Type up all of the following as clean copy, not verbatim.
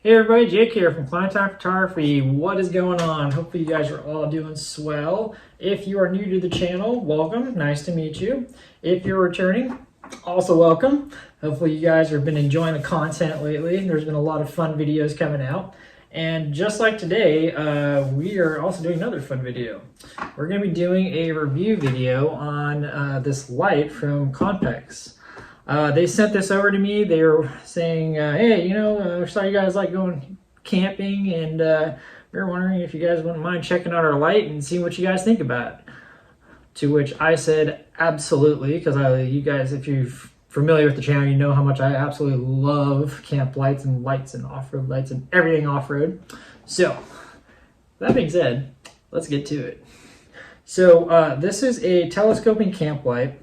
Hey everybody, Jake here from Clinetimephotography. What is going on? Hopefully you guys are all doing swell. If you are new to the channel, welcome. Nice to meet you. If you're returning, also welcome. Hopefully you guys have been enjoying the content lately. There's been a lot of fun videos coming out. And just like today, we are also doing another fun video. We're going to be doing a review video on this light from Conpex. They sent this over to me. They were saying, hey, we saw you guys like going camping, and we were wondering if you guys wouldn't mind checking out our light and seeing what you guys think about it. To which I said, absolutely, because you guys, if you're familiar with the channel, you know how much I absolutely love camp lights and off-road lights and everything off-road. So, that being said, let's get to it. So, this is a telescoping camp light.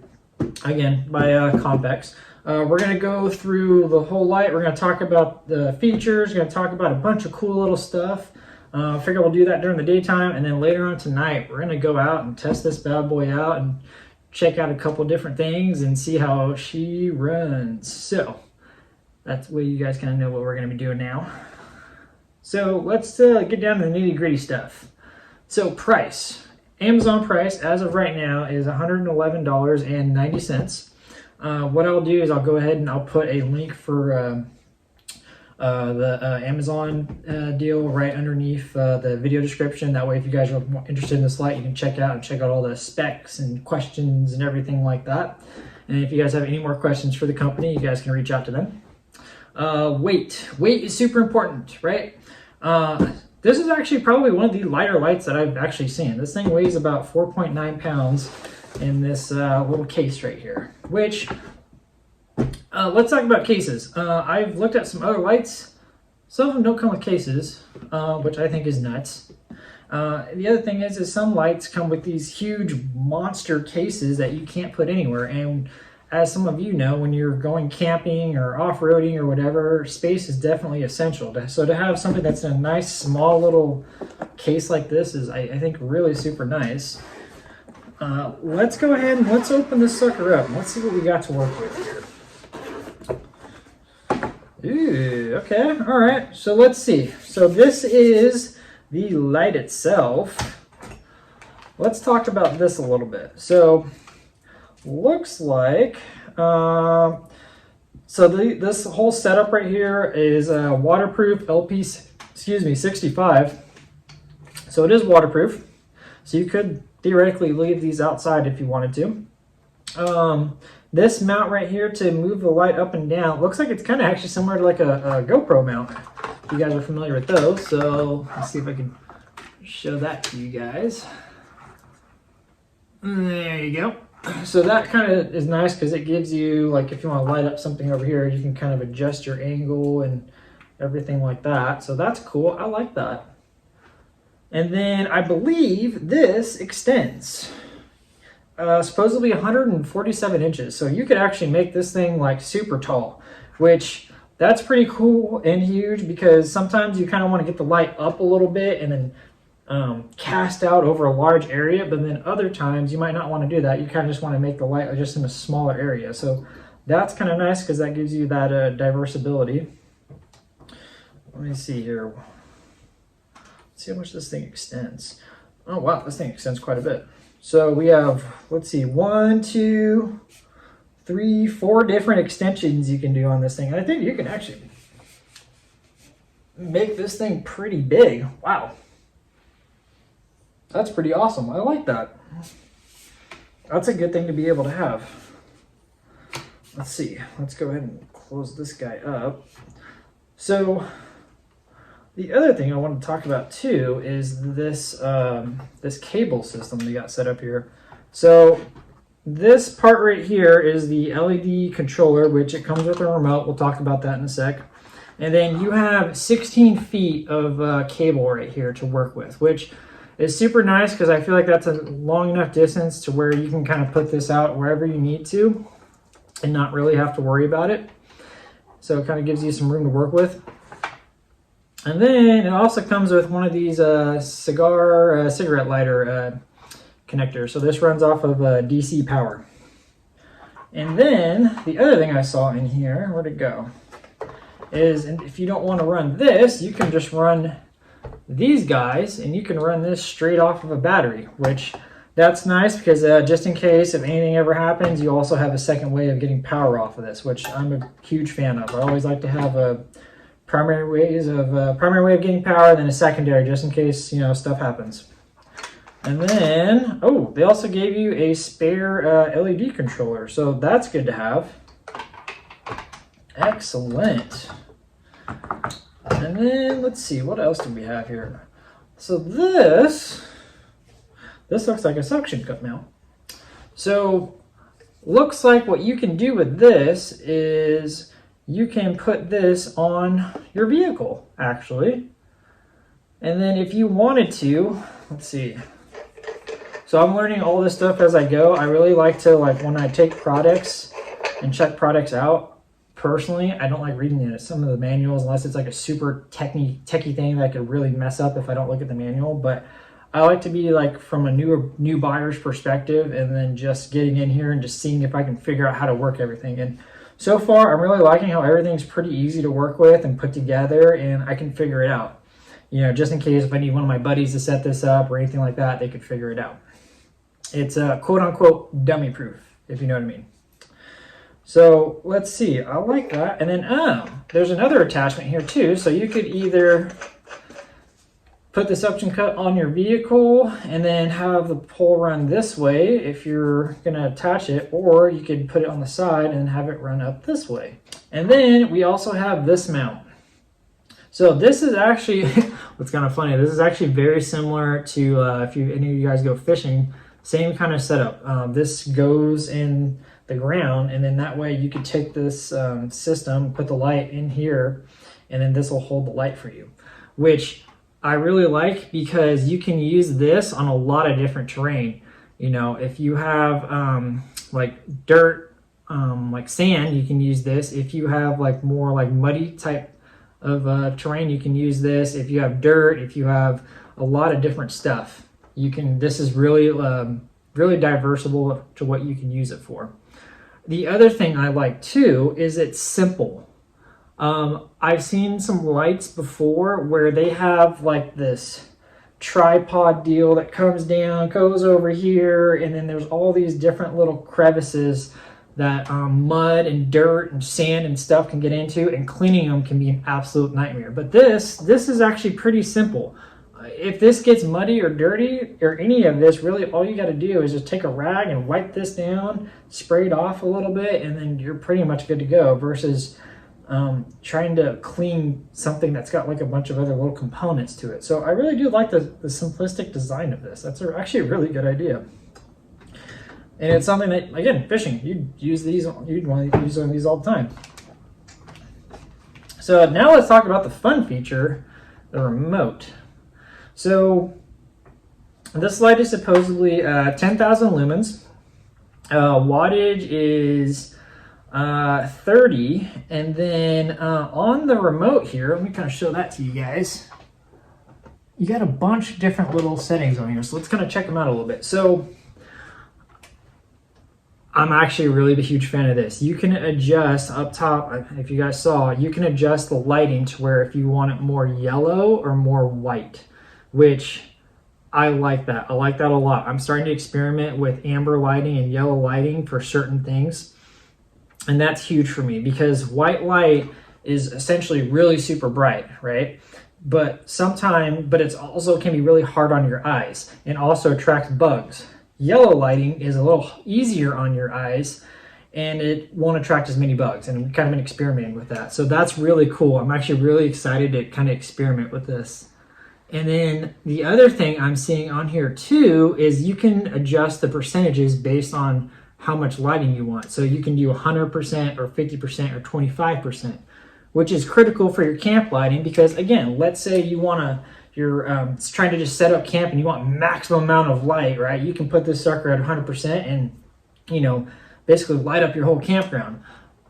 Again, by Conpex. We're going to go through the whole light. We're going to talk about the features. We're going to talk about a bunch of cool little stuff. I figure we'll do that during the daytime, and then later on tonight, we're going to go out and test this bad boy out and check out a couple different things and see how she runs. So, that's where you guys kind of know what we're going to be doing now. So, let's get down to the nitty-gritty stuff. So, price. Amazon price as of right now is $111.90. What I'll do is I'll go ahead and I'll put a link for the Amazon deal right underneath the video description. That way, if you guys are interested in this light, you can check out all the specs and questions and everything like that. And if you guys have any more questions for the company, you guys can reach out to them. Weight is super important, right? This is actually probably one of the lighter lights that I've actually seen. This thing weighs about 4.9 pounds in this little case right here, which, let's talk about cases. I've looked at some other lights. Some of them don't come with cases, which I think is nuts. The other thing is some lights come with these huge monster cases that you can't put anywhere. And as some of you know, when you're going camping or off-roading or whatever, space is definitely essential. So to have something that's in a nice small little case like this is, I think, really super nice. Let's go ahead and let's open this sucker up and let's see what we got to work with here. Ooh, okay, all right, so let's see. So this is the light itself. Let's talk about this a little bit. So, looks like, this whole setup right here is waterproof LP65. So it is waterproof. So you could theoretically leave these outside if you wanted to. This mount right here to move the light up and down, looks like it's kind of actually similar to like a GoPro mount. If you guys are familiar with those. So let's see if I can show that to you guys. There you go. So that kind of is nice because it gives you, like, if you want to light up something over here, you can kind of adjust your angle and everything like that. So that's cool. I like that. And then I believe this extends. Supposedly 147 inches. So you could actually make this thing like super tall, which that's pretty cool and huge because sometimes you kind of want to get the light up a little bit and then cast out over a large area, but then other times you might not want to do that. You kind of just want to make the light just in a smaller area. So that's kind of nice because that gives you that diversibility. Let me see here. Let's see how much this thing extends. Oh wow, this thing extends quite a bit. So we have, let's see, 1, 2, 3, 4 different extensions you can do on this thing. And I think you can actually make this thing pretty big. Wow. That's pretty awesome. I like that. That's a good thing to be able to have. Let's see. Let's go ahead and close this guy up. So the other thing I want to talk about too is this this cable system they got set up here. So this part right here is the LED controller, which it comes with a remote. We'll talk about that in a sec. And then you have 16 feet of cable right here to work with, which is super nice because I feel like that's a long enough distance to where you can kind of put this out wherever you need to and not really have to worry about it. So it kind of gives you some room to work with. And then it also comes with one of these cigarette lighter connectors. So this runs off of DC power. And then the other thing I saw in here, where'd it go? is, and if you don't want to run this, you can just run these guys, and you can run this straight off of a battery, which that's nice because just in case if anything ever happens, you also have a second way of getting power off of this, which I'm a huge fan of. I always like to have a primary way of getting power, then a secondary just in case, you know, stuff happens. And then, oh, they also gave you a spare LED controller, so that's good to have. Excellent. And then let's see, what else do we have here? So this looks like a suction cup mount. So looks like what you can do with this is you can put this on your vehicle, actually. And then if you wanted to, let's see. So I'm learning all this stuff as I go. I really like to, like, when I take products and check products out, personally, I don't like reading some of the manuals unless it's like a super techie thing that I could really mess up if I don't look at the manual. But I like to be like from a new buyer's perspective, and then just getting in here and just seeing if I can figure out how to work everything. And so far, I'm really liking how everything's pretty easy to work with and put together, and I can figure it out. You know, just in case if I need one of my buddies to set this up or anything like that, they could figure it out. It's quote unquote dummy proof, if you know what I mean. So let's see, I like that. And then there's another attachment here too. So you could either put the suction cup on your vehicle and then have the pole run this way if you're gonna attach it, or you could put it on the side and have it run up this way. And then we also have this mount. So this is actually, what's kind of funny, this is actually very similar to if any of you guys go fishing, same kind of setup. This goes in the ground, and then that way you could take this system, put the light in here, and then this will hold the light for you, which I really like because you can use this on a lot of different terrain. You know, if you have like dirt, like sand, you can use this. If you have like more like muddy type of terrain, you can use this. If you have dirt, if you have a lot of different stuff, you can, this is really really diversible to what you can use it for. The other thing I like too is it's simple. I've seen some lights before where they have like this tripod deal that comes down, goes over here, and then there's all these different little crevices that mud and dirt and sand and stuff can get into, and cleaning them can be an absolute nightmare. But this is actually pretty simple. If this gets muddy or dirty or any of this, really all you got to do is just take a rag and wipe this down, spray it off a little bit, and then you're pretty much good to go, versus trying to clean something that's got like a bunch of other little components to it. So I really do like the simplistic design of this. That's actually a really good idea. And it's something that, again, fishing, you'd use these, you'd want to use one of these all the time. So now let's talk about the fun feature, the remote. So this light is supposedly 10,000 lumens. Wattage is 30, and then on the remote here, let me kind of show that to you guys. You got a bunch of different little settings on here, so let's kind of check them out a little bit. So I'm actually really a huge fan of this. You can adjust up top, if you guys saw, you can adjust the lighting to where if you want it more yellow or more white, which I like that. I like that a lot. I'm starting to experiment with amber lighting and yellow lighting for certain things. And that's huge for me because white light is essentially really super bright, right? But it's also can be really hard on your eyes and also attracts bugs. Yellow lighting is a little easier on your eyes and it won't attract as many bugs, and I'm kind of been experimenting with that. So that's really cool. I'm actually really excited to kind of experiment with this. And then the other thing I'm seeing on here too is you can adjust the percentages based on how much lighting you want. So you can do 100% or 50% or 25%, which is critical for your camp lighting because, again, let's say you're trying to just set up camp and you want maximum amount of light, right? You can put this sucker at 100% and, you know, basically light up your whole campground.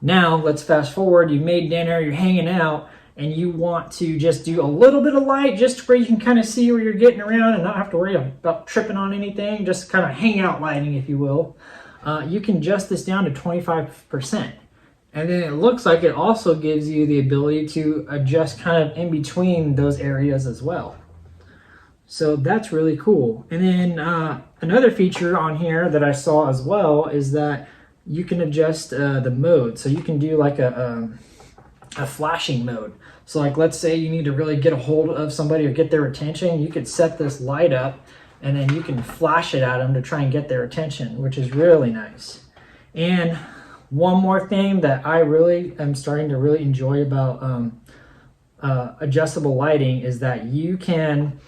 Now let's fast forward, you made dinner, you're hanging out, and you want to just do a little bit of light just where you can kind of see where you're getting around and not have to worry about tripping on anything, just kind of hang out lighting, if you will. You can adjust this down to 25%. And then it looks like it also gives you the ability to adjust kind of in between those areas as well. So that's really cool. And then another feature on here that I saw as well is that you can adjust the mode. So you can do like a flashing mode. So like, let's say you need to really get a hold of somebody or get their attention, you could set this light up and then you can flash it at them to try and get their attention, which is really nice. And one more thing that I really am starting to really enjoy about adjustable lighting is that you can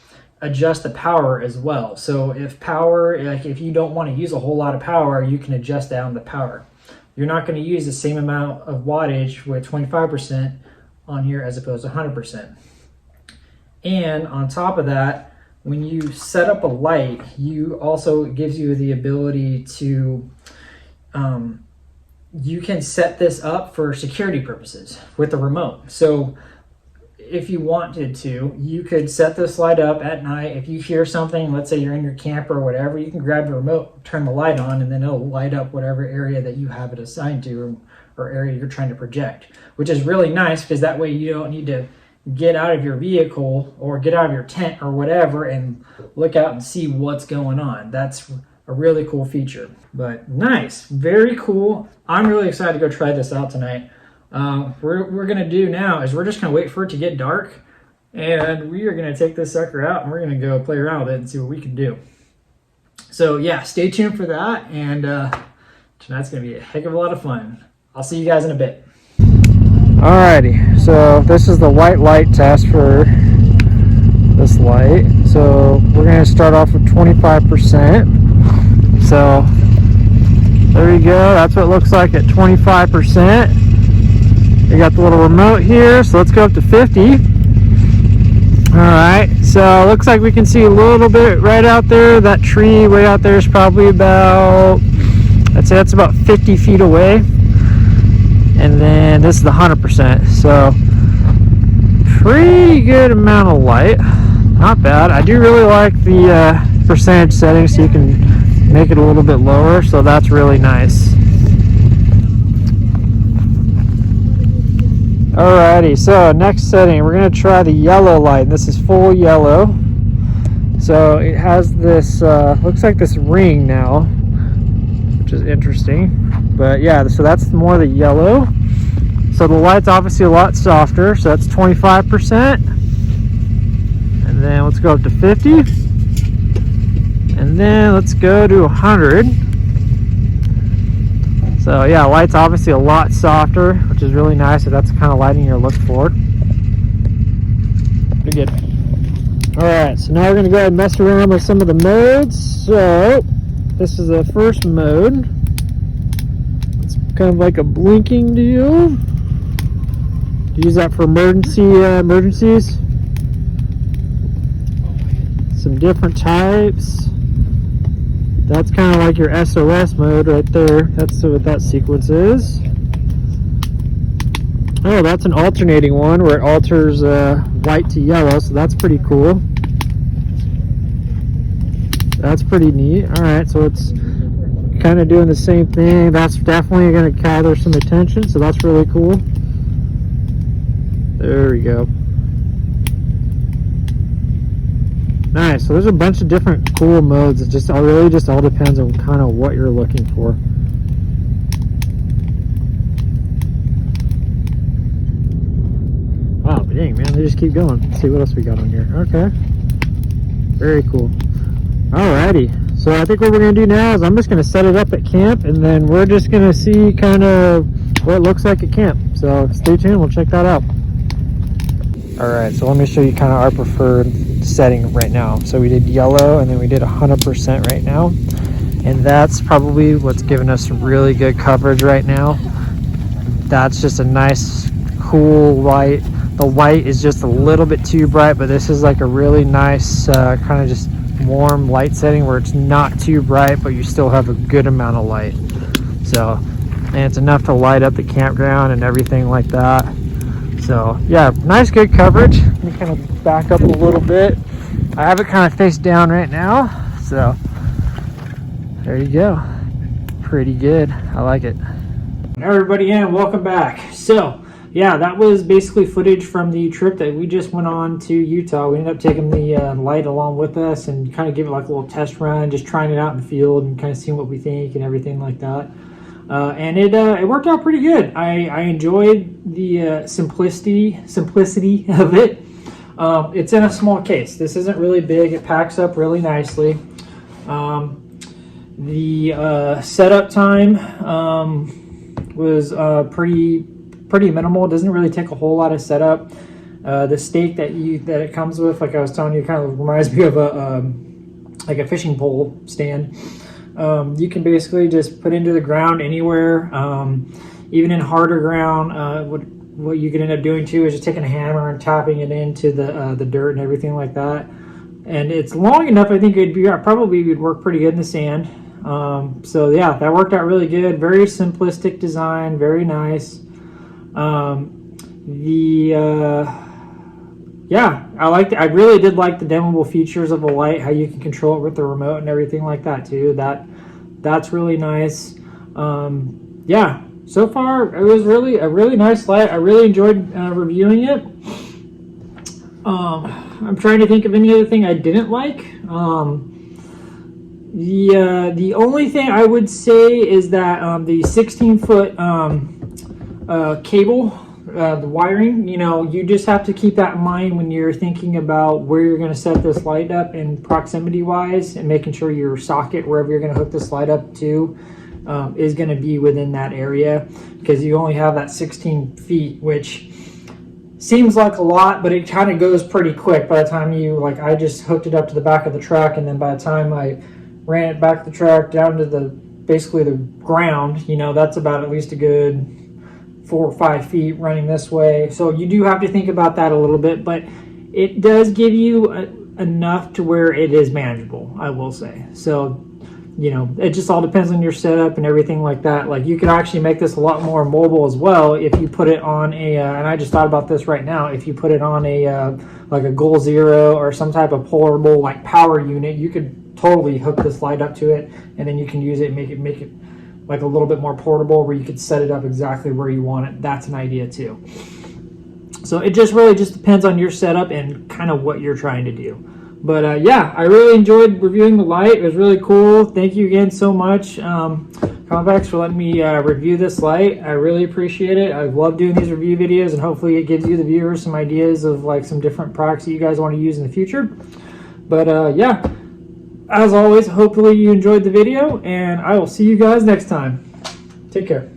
adjust the power as well. So if power, like if you don't want to use a whole lot of power, you can adjust down the power. You're not going to use the same amount of wattage with 25% on here as opposed to 100%. And on top of that, when you set up a light, you also, it gives you the ability to, you can set this up for security purposes with the remote. So if you wanted to, you could set this light up at night. If you hear something, let's say you're in your camper or whatever, you can grab your remote, turn the light on, and then it'll light up whatever area that you have it assigned to or area you're trying to project, which is really nice because that way you don't need to get out of your vehicle or get out of your tent or whatever and look out and see what's going on. That's a really cool feature. But nice, very cool. I'm really excited to go try this out tonight. We're gonna do now is we're just gonna wait for it to get dark, and we are gonna take this sucker out and we're gonna go play around with it and see what we can do. So yeah, stay tuned for that, and tonight's gonna be a heck of a lot of fun. I'll see you guys in a bit. Alrighty, so this is the white light test for this light. So we're gonna start off with 25%. So there we go, that's what it looks like at 25%. We got the little remote here, so let's go up to 50. Alright, so it looks like we can see a little bit right out there. That tree way out there is probably about, I'd say that's about 50 feet away. And then this is the 100%, so pretty good amount of light. Not bad. I do really like the percentage setting, so you can make it a little bit lower, so that's really nice. Alrighty, so next setting, we're going to try the yellow light. This is full yellow. So it has this, looks like this ring now, which is interesting. But yeah, so that's more the yellow. So the light's obviously a lot softer, so that's 25%. And then let's go up to 50. And then let's go to 100. So yeah, light's obviously a lot softer, which is really nice if that's the kind of lighting you're looking for. Pretty good. Alright, so now we're going to go ahead and mess around with some of the modes. So this is the first mode. It's kind of like a blinking deal. Use that for emergencies. Some different types. That's kind of like your SOS mode right there. That's what that sequence is. Oh, that's an alternating one where it alters white to yellow, so that's pretty cool. That's pretty neat. Alright, so it's kind of doing the same thing. That's definitely going to gather some attention, so that's really cool. There we go. Nice. So there's a bunch of different cool modes. It just really just all depends on kind of what you're looking for. Wow, but dang, man, they just keep going. Let's see what else we got on here. Okay. Very cool. Alrighty. So I think what we're going to do now is I'm just going to set it up at camp, and then we're just going to see kind of what it looks like at camp. So stay tuned. We'll check that out. Alright, so let me show you kind of our preferred setting right now. So we did yellow, and then we did 100% right now, and that's probably what's giving us some really good coverage right now. That's just a nice cool light. The white is just a little bit too bright, but this is like a really nice kind of just warm light setting where it's not too bright, but you still have a good amount of light. So, and it's enough to light up the campground and everything like that. So yeah, nice good coverage. Let me kind of back up a little bit. I have it kind of face down right now, so there you go. Pretty good. I like it. Everybody, and welcome back. So yeah, that was basically footage from the trip that we just went on to Utah. We ended up taking the light along with us and kind of give it like a little test run, just trying it out in the field and kind of seeing what we think and everything like that. And it worked out pretty good. I enjoyed the simplicity of it. It's in a small case. This isn't really big. It packs up really nicely. The setup time was pretty minimal. It doesn't really take a whole lot of setup. The stake that it comes with, like I was telling you, kind of reminds me of like a fishing pole stand. You can basically just put into the ground anywhere, even in harder ground. What you can end up doing too is just taking a hammer and tapping it into the dirt and everything like that. And it's long enough, I think probably would work pretty good in the sand. So yeah, that worked out really good. Very simplistic design, very nice. Yeah, I really did like the dimmable features of the light, how you can control it with the remote and everything like that too. That's really nice. Yeah, so far it was really a really nice light. I really enjoyed reviewing it. I'm trying to think of any other thing I didn't like. The only thing I would say is that the 16-foot cable, the wiring, you just have to keep that in mind when you're thinking about where you're going to set this light up in proximity wise, and making sure your socket, wherever you're going to hook this light up to, is going to be within that area, because you only have that 16 feet, which seems like a lot, but it kind of goes pretty quick by the time I just hooked it up to the back of the truck, and then by the time I ran it back the truck down to basically the ground, that's about at least a good 4 or 5 feet running this way. So you do have to think about that a little bit, but it does give you enough to where it is manageable, I will say. So, it just all depends on your setup and everything like that. Like, you could actually make this a lot more mobile as well if you put it on and I just thought about this right now, if you put it on like a Goal Zero or some type of portable like power unit, you could totally hook this light up to it, and then you can use it and make it like a little bit more portable, where you could set it up exactly where you want it. That's an idea too. So it just really depends on your setup and kind of what you're trying to do. But yeah, I really enjoyed reviewing the light. It was really cool. Thank you again so much, Conpex, for letting me review this light. I really appreciate it. I love doing these review videos, and hopefully it gives you, the viewers, some ideas of like some different products that you guys want to use in the future. But yeah, as always, hopefully you enjoyed the video, and I will see you guys next time. Take care.